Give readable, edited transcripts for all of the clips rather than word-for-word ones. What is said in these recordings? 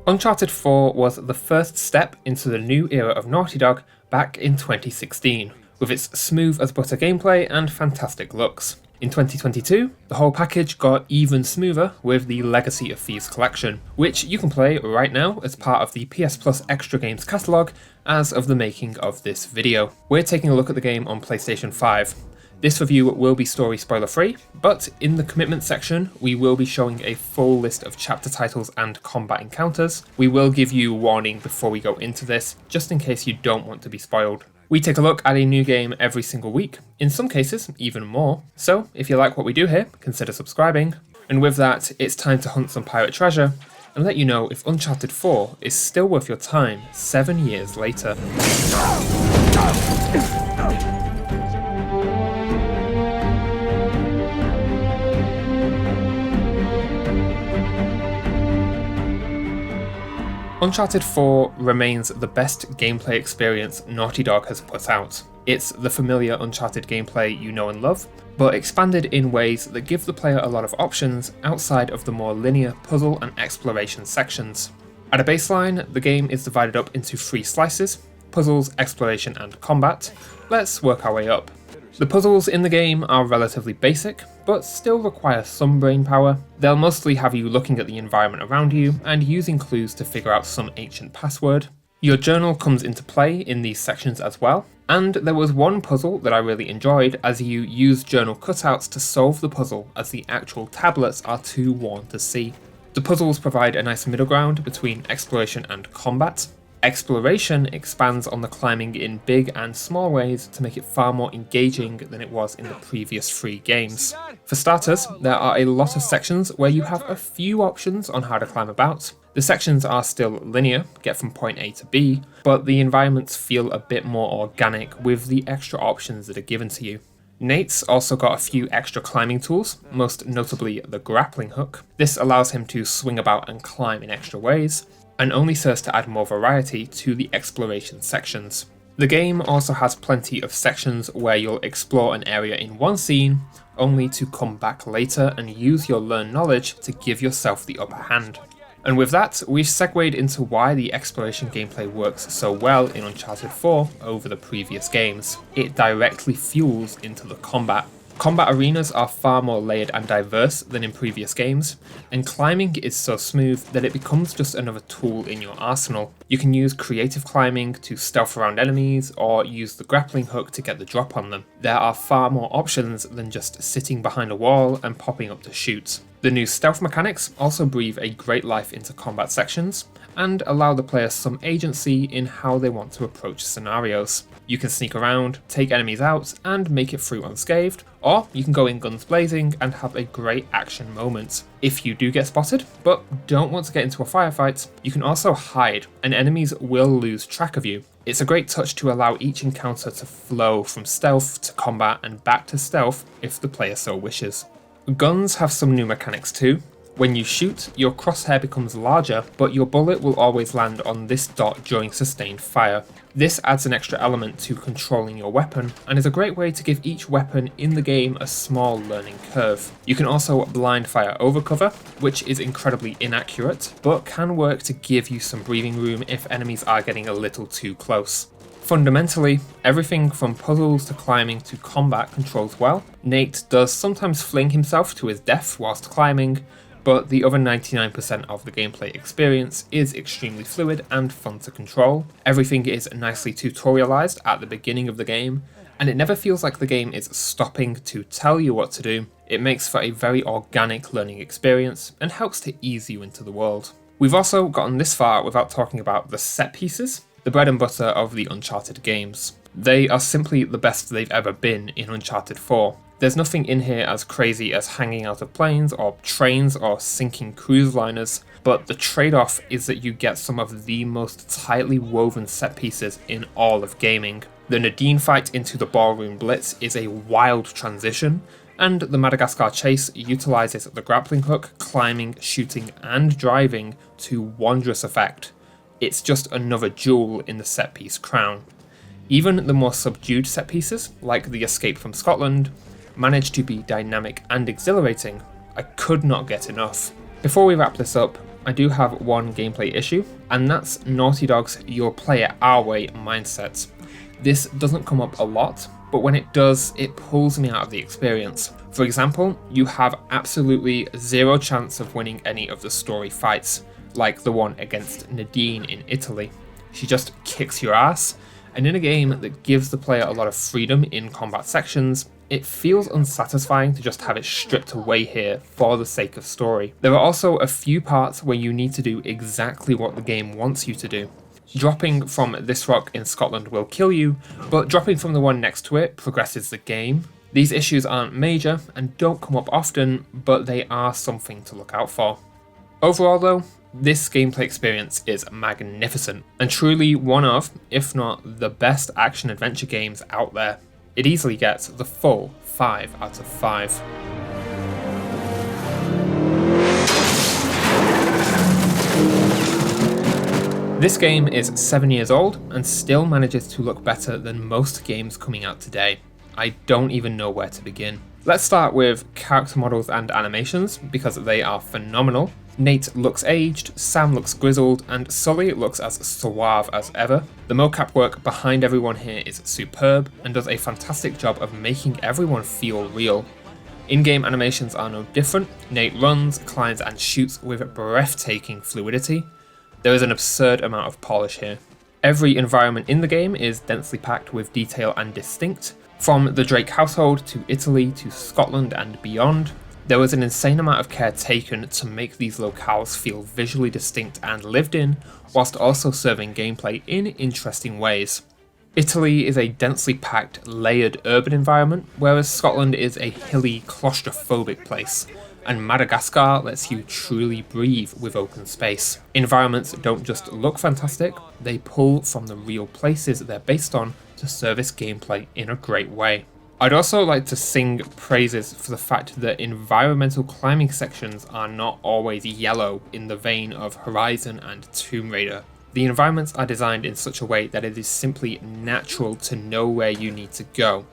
Uncharted 4 was the first step into the new era of Naughty Dog back in 2016, with its smooth as butter gameplay and fantastic looks. In 2022, the whole package got even smoother with the Legacy of Thieves Collection, which you can play right now as part of the PS Plus Extra Games catalogue as of the making of this video. We're taking a look at the game on PlayStation 5. This review will be story spoiler free, but in the commitment section we will be showing a full list of chapter titles and combat encounters. We will give you a warning before we go into this, just in case you don't want to be spoiled. We take a look at a new game every single week, in some cases even more, so if you like what we do here, consider subscribing. And with that, it's time to hunt some pirate treasure, and let you know if Uncharted 4 is still worth your time 7 years later. Uncharted 4 remains the best gameplay experience Naughty Dog has put out. It's the familiar Uncharted gameplay you know and love, but expanded in ways that give the player a lot of options outside of the more linear puzzle and exploration sections. At a baseline, the game is divided up into 3 slices: puzzles, exploration, and combat. Let's work our way up. The puzzles in the game are relatively basic, but still require some brain power. They'll mostly have you looking at the environment around you and using clues to figure out some ancient password. Your journal comes into play in these sections as well, and there was one puzzle that I really enjoyed as you use journal cutouts to solve the puzzle as the actual tablets are too worn to see. The puzzles provide a nice middle ground between exploration and combat. Exploration expands on the climbing in big and small ways to make it far more engaging than it was in the previous 3 games. For starters, there are a lot of sections where you have a few options on how to climb about. The sections are still linear, get from point A to B, but the environments feel a bit more organic with the extra options that are given to you. Nate's also got a few extra climbing tools, most notably the grappling hook. This allows him to swing about and climb in extra ways, and only serves to add more variety to the exploration sections. The game also has plenty of sections where you'll explore an area in one scene, only to come back later and use your learned knowledge to give yourself the upper hand. And with that, we've segued into why the exploration gameplay works so well in Uncharted 4 over the previous games. It directly fuels into the combat. Combat arenas are far more layered and diverse than in previous games, and climbing is so smooth that it becomes just another tool in your arsenal. You can use creative climbing to stealth around enemies, or use the grappling hook to get the drop on them. There are far more options than just sitting behind a wall and popping up to shoot. The new stealth mechanics also breathe a great life into combat sections, and allow the player some agency in how they want to approach scenarios. You can sneak around, take enemies out, and make it through unscathed, or you can go in guns blazing and have a great action moment. If you do get spotted, but don't want to get into a firefight, you can also hide, and enemies will lose track of you. It's a great touch to allow each encounter to flow from stealth to combat and back to stealth if the player so wishes. Guns have some new mechanics too. When you shoot, your crosshair becomes larger, but your bullet will always land on this dot during sustained fire. This adds an extra element to controlling your weapon, and is a great way to give each weapon in the game a small learning curve. You can also blind fire over cover, which is incredibly inaccurate, but can work to give you some breathing room if enemies are getting a little too close. Fundamentally, everything from puzzles to climbing to combat controls well. Nate does sometimes fling himself to his death whilst climbing, but the other 99% of the gameplay experience is extremely fluid and fun to control. Everything is nicely tutorialized at the beginning of the game, and it never feels like the game is stopping to tell you what to do. It makes for a very organic learning experience and helps to ease you into the world. We've also gotten this far without talking about the set pieces, the bread and butter of the Uncharted games. They are simply the best they've ever been in Uncharted 4. There's nothing in here as crazy as hanging out of planes or trains or sinking cruise liners, but the trade-off is that you get some of the most tightly woven set pieces in all of gaming. The Nadine fight into the ballroom blitz is a wild transition, and the Madagascar chase utilizes the grappling hook, climbing, shooting, and driving to wondrous effect. It's just another jewel in the set piece crown. Even the more subdued set pieces, like the escape from Scotland, manage to be dynamic and exhilarating. I could not get enough. Before we wrap this up, I do have one gameplay issue, and that's Naughty Dog's "your player our way" mindset. This doesn't come up a lot, but when it does, it pulls me out of the experience. For example, you have absolutely zero chance of winning any of the story fights, like the one against Nadine in Italy. She just kicks your ass, and in a game that gives the player a lot of freedom in combat sections, it feels unsatisfying to just have it stripped away here for the sake of story. There are also a few parts where you need to do exactly what the game wants you to do. Dropping from this rock in Scotland will kill you, but dropping from the one next to it progresses the game. These issues aren't major and don't come up often, but they are something to look out for. Overall though, this gameplay experience is magnificent, and truly one of, if not the best action-adventure games out there. It easily gets the full 5 out of 5. This game is 7 years old and still manages to look better than most games coming out today. I don't even know where to begin. Let's start with character models and animations, because they are phenomenal. Nate looks aged, Sam looks grizzled, and Sully looks as suave as ever. The mocap work behind everyone here is superb and does a fantastic job of making everyone feel real. In-game animations are no different. Nate runs, climbs, and shoots with breathtaking fluidity. There is an absurd amount of polish here. Every environment in the game is densely packed with detail and distinct. From the Drake household to Italy to Scotland and beyond, there was an insane amount of care taken to make these locales feel visually distinct and lived in, whilst also serving gameplay in interesting ways. Italy is a densely packed, layered urban environment, whereas Scotland is a hilly, claustrophobic place, and Madagascar lets you truly breathe with open space. Environments don't just look fantastic, they pull from the real places they're based on to service gameplay in a great way. I'd also like to sing praises for the fact that environmental climbing sections are not always yellow in the vein of Horizon and Tomb Raider. The environments are designed in such a way that it is simply natural to know where you need to go,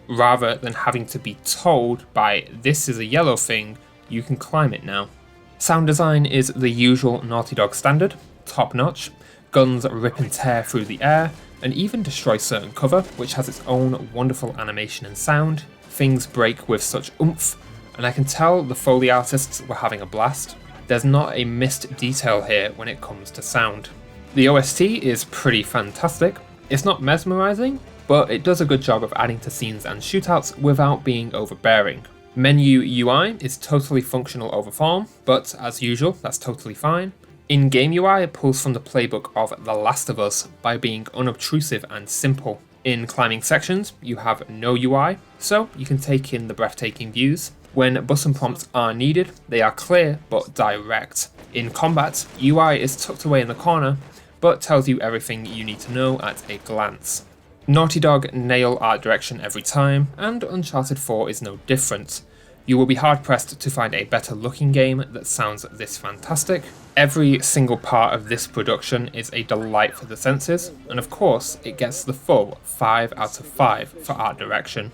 rather than having to be told by "this is a yellow thing, you can climb it now." Sound design is the usual Naughty Dog standard, top notch. Guns rip and tear through the air, and even destroy certain cover, which has its own wonderful animation and sound. Things break with such oomph, and I can tell the Foley artists were having a blast. There's not a missed detail here when it comes to sound. The OST is pretty fantastic. It's not mesmerizing, but it does a good job of adding to scenes and shootouts without being overbearing. Menu UI is totally functional over form, but as usual, that's totally fine. In-game UI pulls from the playbook of The Last of Us by being unobtrusive and simple. In climbing sections, you have no UI, so you can take in the breathtaking views. When button prompts are needed, they are clear but direct. In combat, UI is tucked away in the corner, but tells you everything you need to know at a glance. Naughty Dog nail art direction every time, and Uncharted 4 is no different. You will be hard-pressed to find a better looking game that sounds this fantastic. Every single part of this production is a delight for the senses, and of course, it gets the full 5 out of 5 for art direction.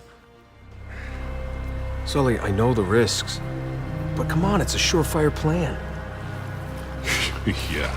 Sully, I know the risks, but come on, it's a surefire plan. Yeah.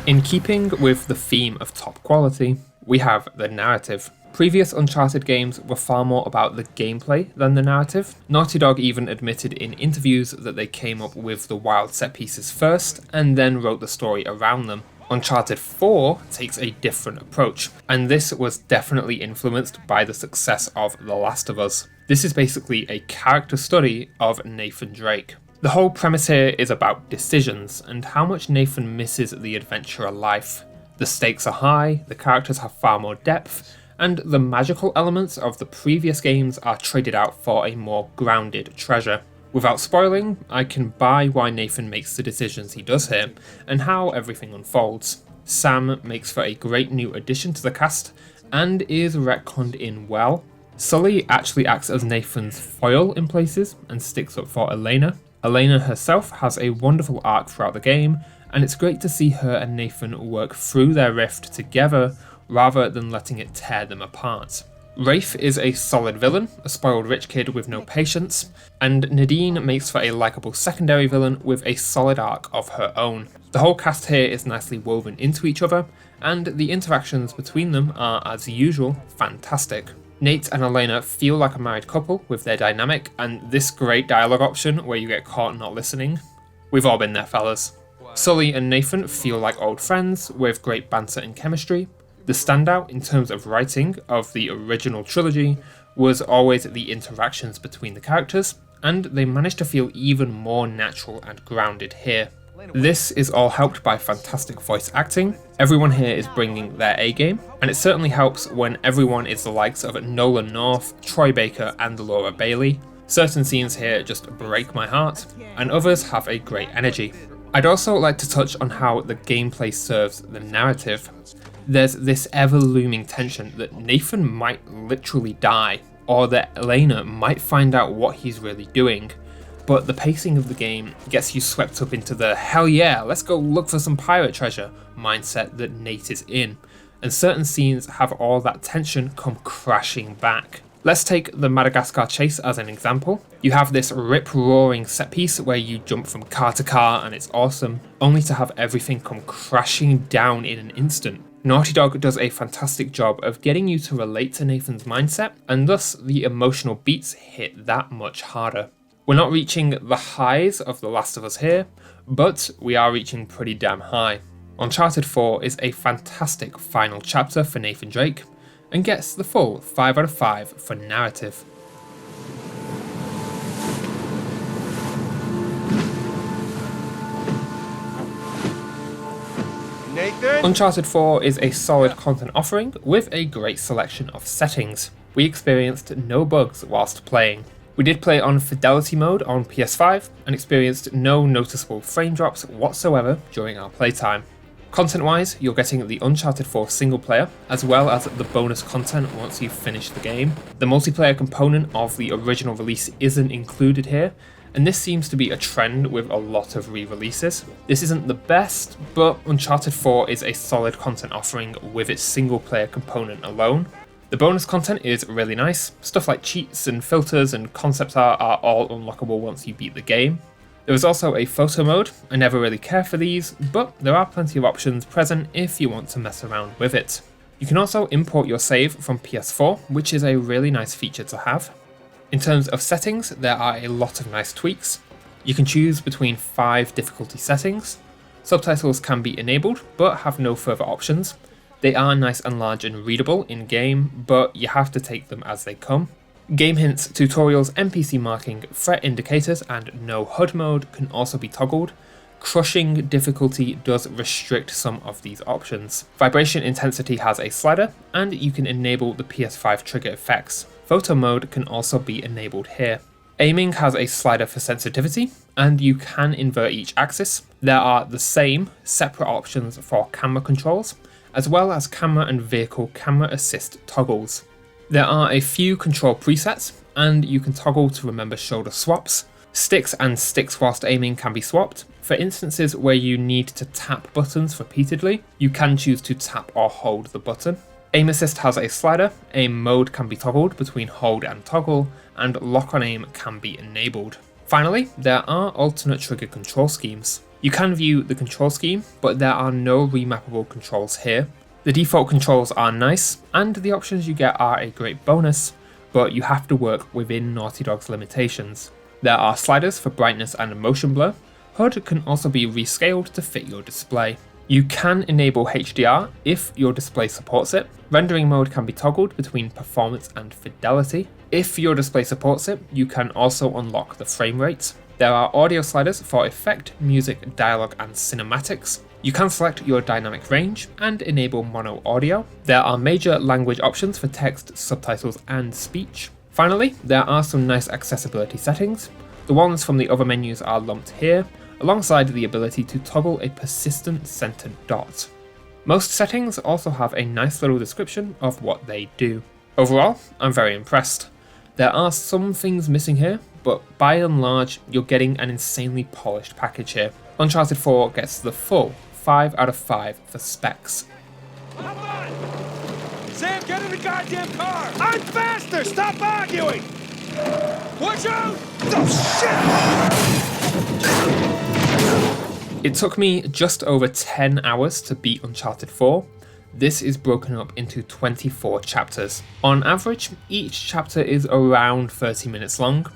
In keeping with the theme of top quality, we have the narrative. Previous Uncharted games were far more about the gameplay than the narrative. Naughty Dog even admitted in interviews that they came up with the wild set pieces first and then wrote the story around them. Uncharted 4 takes a different approach, and this was definitely influenced by the success of The Last of Us. This is basically a character study of Nathan Drake. The whole premise here is about decisions and how much Nathan misses the adventurer life. The stakes are high, the characters have far more depth, and the magical elements of the previous games are traded out for a more grounded treasure. Without spoiling, I can buy why Nathan makes the decisions he does here, and how everything unfolds. Sam makes for a great new addition to the cast, and is retconned in well. Sully actually acts as Nathan's foil in places, and sticks up for Elena. Elena herself has a wonderful arc throughout the game, and it's great to see her and Nathan work through their rift together, rather than letting it tear them apart. Rafe is a solid villain, a spoiled rich kid with no patience, and Nadine makes for a likeable secondary villain with a solid arc of her own. The whole cast here is nicely woven into each other, and the interactions between them are, as usual, fantastic. Nate and Elena feel like a married couple with their dynamic, and this great dialogue option where you get caught not listening. We've all been there, fellas. Sully and Nathan feel like old friends with great banter and chemistry. The standout in terms of writing of the original trilogy was always the interactions between the characters, and they managed to feel even more natural and grounded here. This is all helped by fantastic voice acting. Everyone here is bringing their A-game, and it certainly helps when everyone is the likes of Nolan North, Troy Baker and Laura Bailey. Certain scenes here just break my heart, and others have a great energy. I'd also like to touch on how the gameplay serves the narrative. There's this ever-looming tension that Nathan might literally die, or that Elena might find out what he's really doing, but the pacing of the game gets you swept up into the hell yeah, let's go look for some pirate treasure mindset that Nate is in, and certain scenes have all that tension come crashing back. Let's take the Madagascar chase as an example. You have this rip-roaring set piece where you jump from car to car and it's awesome, only to have everything come crashing down in an instant. Naughty Dog does a fantastic job of getting you to relate to Nathan's mindset, and thus the emotional beats hit that much harder. We're not reaching the highs of The Last of Us here, but we are reaching pretty damn high. Uncharted 4 is a fantastic final chapter for Nathan Drake, and gets the full 5 out of 5 for narrative. Nathan? Uncharted 4 is a solid content offering with a great selection of settings. We experienced no bugs whilst playing. We did play on fidelity mode on PS5 and experienced no noticeable frame drops whatsoever during our playtime. Content-wise, you're getting the Uncharted 4 single player, as well as the bonus content once you've finished the game. The multiplayer component of the original release isn't included here, and this seems to be a trend with a lot of re-releases. This isn't the best, but Uncharted 4 is a solid content offering with its single player component alone. The bonus content is really nice. Stuff like cheats and filters and concept art are all unlockable once you beat the game. There is also a photo mode. I never really care for these, but there are plenty of options present if you want to mess around with it. You can also import your save from PS4, which is a really nice feature to have. In terms of settings, there are a lot of nice tweaks. You can choose between 5 difficulty settings. Subtitles can be enabled, but have no further options. They are nice and large and readable in-game, but you have to take them as they come. Game hints, tutorials, NPC marking, threat indicators, and no HUD mode can also be toggled. Crushing difficulty does restrict some of these options. Vibration intensity has a slider, and you can enable the PS5 trigger effects. Photo mode can also be enabled here. Aiming has a slider for sensitivity, and you can invert each axis. There are the same separate options for camera controls, as well as camera and vehicle camera assist toggles. There are a few control presets, and you can toggle to remember shoulder swaps. Sticks and sticks whilst aiming can be swapped. For instances where you need to tap buttons repeatedly, you can choose to tap or hold the button. Aim assist has a slider, aim mode can be toggled between hold and toggle, and lock on aim can be enabled. Finally, there are alternate trigger control schemes. You can view the control scheme, but there are no remappable controls here. The default controls are nice, and the options you get are a great bonus, but you have to work within Naughty Dog's limitations. There are sliders for brightness and motion blur. HUD can also be rescaled to fit your display. You can enable HDR if your display supports it. Rendering mode can be toggled between performance and fidelity. If your display supports it, you can also unlock the frame rate. There are audio sliders for effect, music, dialogue, and cinematics. You can select your dynamic range and enable mono audio. There are major language options for text, subtitles, and speech. Finally, there are some nice accessibility settings. The ones from the other menus are lumped here, alongside the ability to toggle a persistent centered dot. Most settings also have a nice little description of what they do. Overall, I'm very impressed. There are some things missing here, but by and large, you're getting an insanely polished package here. Uncharted 4 gets the full 5 out of 5 for specs. Sam, get it to the goddamn car! I'm faster! Stop arguing! Watch out! Oh, shit! It took me just over 10 hours to beat Uncharted 4. This is broken up into 24 chapters. On average, each chapter is around 30 minutes long.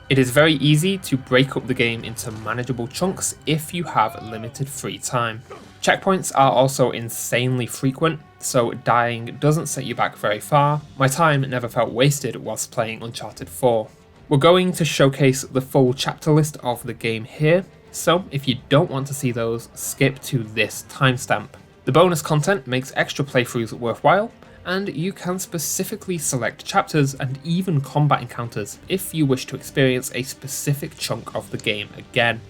It is very easy to break up the game into manageable chunks if you have limited free time. Checkpoints are also insanely frequent, so dying doesn't set you back very far. My time never felt wasted whilst playing Uncharted 4. We're going to showcase the full chapter list of the game here, so if you don't want to see those, skip to this timestamp. The bonus content makes extra playthroughs worthwhile, and you can specifically select chapters and even combat encounters if you wish to experience a specific chunk of the game again.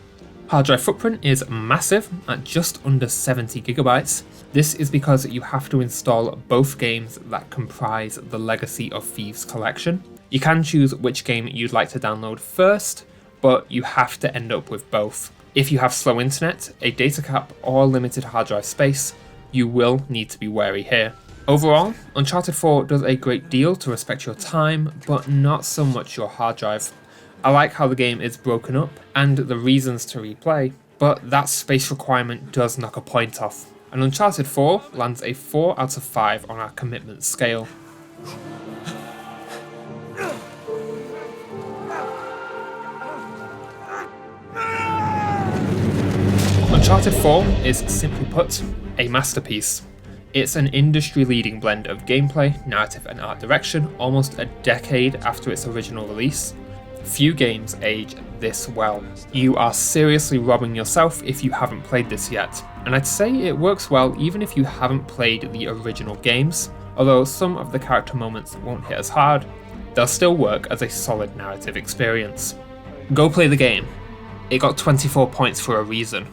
Hard drive footprint is massive at just under 70 gigabytes. This is because you have to install both games that comprise the legacy of Thieves Collection. You can choose which game you'd like to download first, but you have to end up with both. If you have slow internet, a data cap, or limited hard drive space, you will need to be wary here. Overall, Uncharted 4 does a great deal to respect your time, but not so much your hard drive. I like how the game is broken up and the reasons to replay, but that space requirement does knock a point off. And Uncharted 4 lands a 4 out of 5 on our commitment scale. Uncharted 4 is, simply put, a masterpiece. It's an industry-leading blend of gameplay, narrative and art direction almost a decade after its original release. Few games age this well. You are seriously robbing yourself if you haven't played this yet, and I'd say it works well even if you haven't played the original games, although some of the character moments won't hit as hard, they'll still work as a solid narrative experience. Go play the game. It got 24 points for a reason.